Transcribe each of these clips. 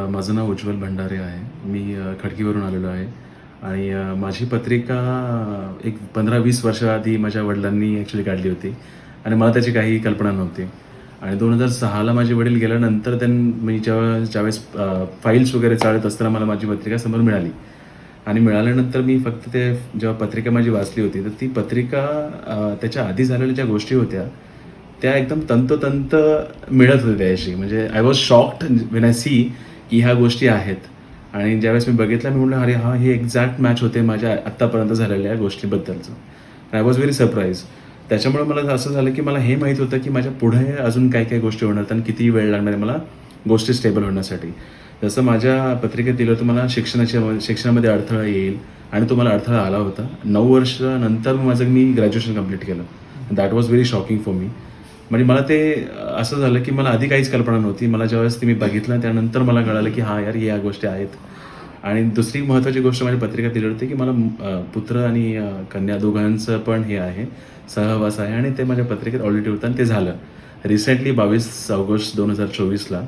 माझं नाव उज्ज्वल भंडारे आहे. मी खडकीवरून आलेलो आहे आणि माझी पत्रिका एक 15-20 वर्षाआधी माझ्या वडिलांनी ॲक्च्युली काढली होती आणि मला त्याची काही कल्पना नव्हती. आणि 2006ला माझे वडील गेल्यानंतर मी ज्यावेळेस फाईल्स वगैरे चाळत असताना मला माझी पत्रिका समोर मिळाली आणि मिळाल्यानंतर मी फक्त ते जेव्हा पत्रिका माझी वाचली होती, तर ती पत्रिका त्याच्या आधी झालेल्या ज्या गोष्टी होत्या, त्या एकदम तंतोतंत मिळत होत्या त्याच्याशी. म्हणजे I was shocked when I see की ह्या गोष्टी आहेत. आणि ज्यावेळेस मी बघितलं, मी म्हटलं, "अरे हां, हे एक्झॅक्ट मॅच होते माझ्या आत्तापर्यंत झालेल्या गोष्टीबद्दलचं." I was very surprise. त्याच्यामुळे मला असं झालं, की मला हे माहीत होतं, की माझ्या पुढे अजून काय-काय गोष्टी होणार आहेत आणि किती वेळ लागणार आहे मला गोष्टी स्टेबल होण्यासाठी. जसं माझ्या पत्रिकेत दिलं होतं, मला शिक्षणामध्ये अडथळा येईल आणि तो मला अडथळा आला होता. 9 वर्षानंतर मी ग्रॅज्युएशन कंप्लीट केलं. That was very shocking for me. म्हणजे मला ते असं झालं, की मला आधी काहीच कल्पना नव्हती. मला ज्यावेळेस ते मी बघितलं त्यानंतर मला कळालं, की हां यार, ह्या गोष्टी आहेत. आणि दुसरी महत्त्वाची गोष्ट माझ्या पत्रिकेत दिली होती, की मला पुत्र आणि कन्या दोघांचं पण हे आहे, सहवास आहे आणि ते माझ्या पत्रिकेत ऑलरेडी होतं आणि ते झालं. रिसेंटली 22 ऑगस्ट 2024ला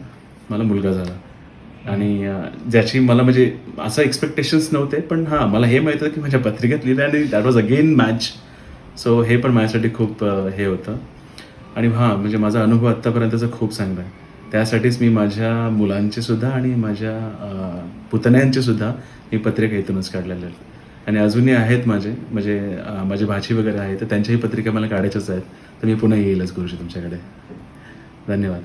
मला मुलगा झाला. आणि ज्याची मला म्हणजे असं एक्स्पेक्टेशन्स नव्हते, पण हां, मला हे माहीत होतं, की माझ्या पत्रिकेत लिहिलं आणि that was again match. So हे पण माझ्यासाठी खूप हे होतं. आणि हां, म्हणजे माझा अनुभव आत्तापर्यंतचा खूप चांगला आहे. त्यासाठीच मी माझ्या मुलांचे सुद्धा आणि माझ्या पुतण्यांचे सुद्धा मी पत्रिका इथूनच काढलेल्या आहेत. आणि अजूनही आहेत म्हणजे माझी भाची वगैरे आहे, तर त्यांच्याही पत्रिका मला काढायच्याच आहेत. तर मी पुन्हा येईलच गुरुजी तुमच्याकडे. धन्यवाद.